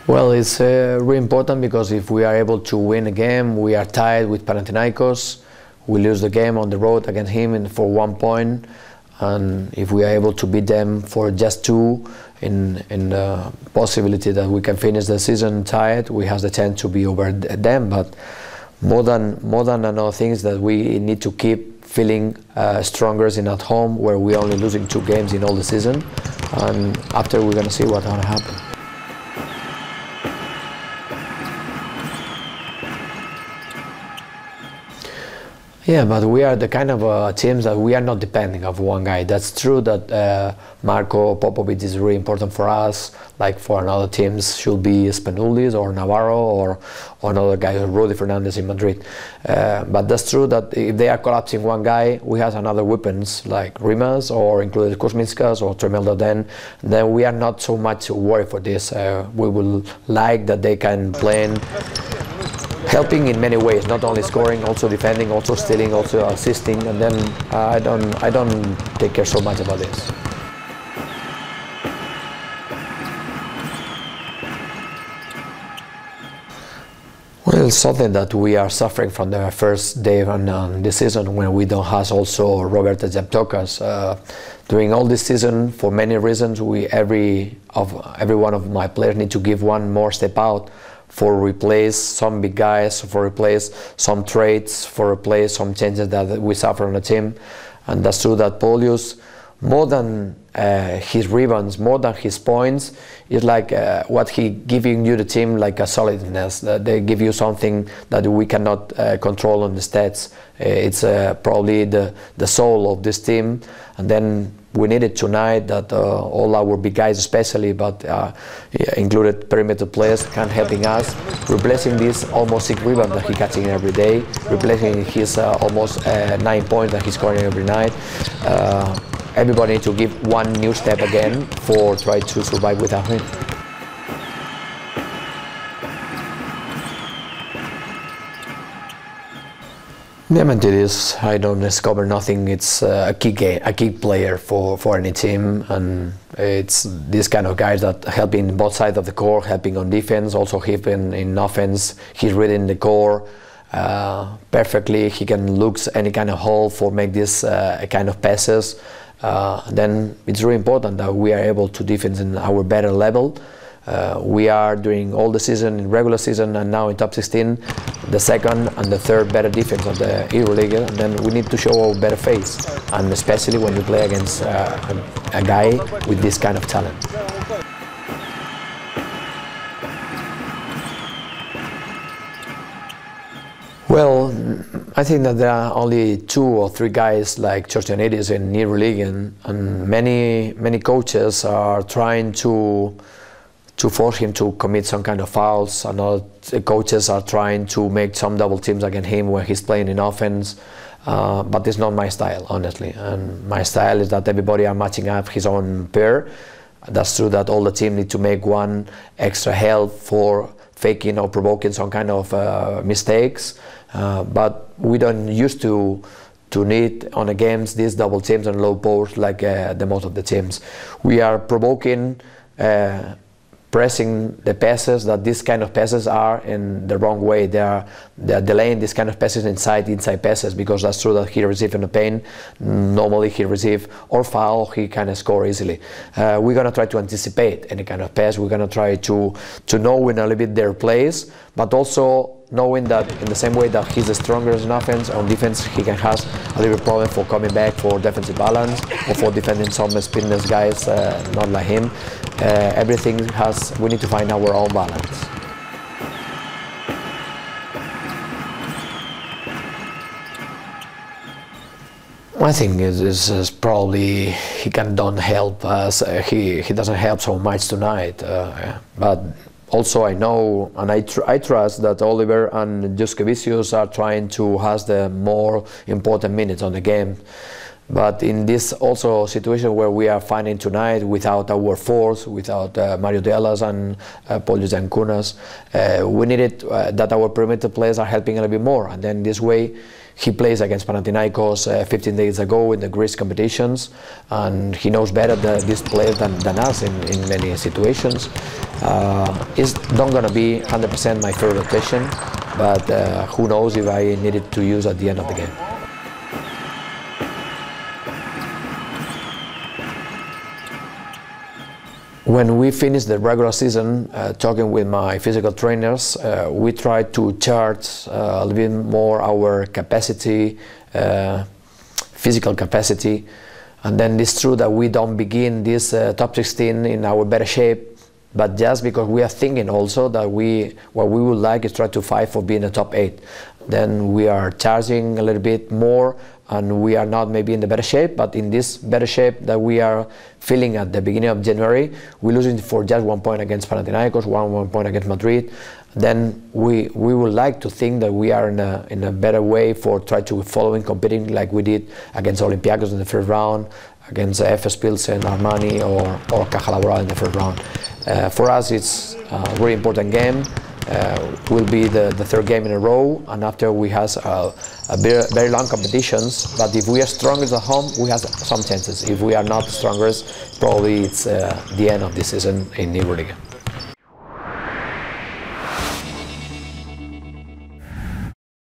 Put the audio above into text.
Well, it's really important because if we are able to win a game, we are tied with Panathinaikos. We lose the game on the road against him for 1 point, and if we are able to beat them for just 2, in the possibility that we can finish the season tied, we have the chance to be over them. But more than another things that we need to keep feeling stronger in at home, where we're only losing 2 games in all the season, and after we're gonna see what's gonna happen. Yeah, but we are the kind of teams that we are not depending on one guy. That's true that Marco Popovic is really important for us, like for another teams should be Spanulis or Navarro or another guy, Rudy Fernandez in Madrid. But that's true that if they are collapsing one guy, we have another weapons like Rimas or included Kuzminskas or Tremel Darden. Then we are not so much worried for this. We will like that they can play helping in many ways, not only scoring, also defending, also stealing, also assisting, and then I don't take care so much about this. Well, it's something that we are suffering from the first day on this season, when we don't have also Roberto Jabtokas. During all this season, for many reasons, every one of my players need to give one more step out, for replace some big guys, for replace some trades, for replace some changes that we suffer on the team. And that's true that Polius, more than his rebounds, more than his points, is like what he giving you the team, like a solidness. That they give you something that we cannot control on the stats. It's probably the soul of this team. And then we needed tonight that all our big guys especially, but included perimeter players, can helping us, replacing this almost 6 rebounds that he's catching every day, replacing his almost 9 points that he's scoring every night. Everybody needs to give one new step again for try to survive without him. Diamantidis, I don't discover nothing. It's a key player for any team, and it's this kind of guys that helping both sides of the court, helping on defense, also helping in offense. He's reading the core perfectly. He can look any kind of hole for make this kind of passes. Then it's really important that we are able to defend in our better level. We are during all the season, in regular season and now in top 16, the second and the third better defense of the Euroleague, and then we need to show our better face, and especially when you play against a guy with this kind of talent. Well, I think that there are only 2 or 3 guys like Chortionidis in Euroleague, and many coaches are trying to force him to commit some kind of fouls, and other coaches are trying to make some double teams against him when he's playing in offense. But it's not my style, honestly. And my style is that everybody are matching up his own pair. That's true that all the team need to make one extra help for faking or provoking some kind of mistakes. But we don't used to need on the games these double teams and low post like the most of the teams. We are provoking, pressing the passes, that these kind of passes are in the wrong way. They're delaying these kind of passes inside passes, because that's true that he receives in the paint. Normally he receives or foul, he can score easily. We're gonna try to anticipate any kind of pass. We're gonna try to know in a little bit their plays, but also knowing that in the same way that he's the strongest in offense, on defense he can have a little problem for coming back for defensive balance or for defending some spinners guys not like him. Everything we need to find our own balance. I think is probably he don't help us. He doesn't help so much tonight, but also I know and I trust that Oliver and Juskevicius are trying to have the more important minutes on the game. But in this also situation where we are finding tonight without our force, without Mario Delas and Polius and Kaunas, we needed that our perimeter players are helping a little bit more. And then this way, he plays against Panathinaikos 15 days ago in the Greece competitions, and he knows better these players than us in many situations. It's not going to be 100% my favorite rotation, but who knows if I need it to use at the end of the game. When we finished the regular season, talking with my physical trainers, we tried to charge a little bit more our capacity, physical capacity. And then it's true that we don't begin this top 16 in our better shape, but just because we are thinking also that what we would like is try to fight for being a top 8. Then we are charging a little bit more, and we are not maybe in the better shape, but in this better shape that we are feeling at the beginning of January, we're losing for just 1 point against Panathinaikos, one point against Madrid. Then we would like to think that we are in a better way for try to following competing like we did against Olympiacos in the first round, against FS Pilsen, Armani, or Caja Laboral in the first round. For us, it's a very important game. Will be the third game in a row, and after we have very long competitions. But if we are strongest at home, we have some chances. If we are not strongest, probably it's the end of the season in Euroleague.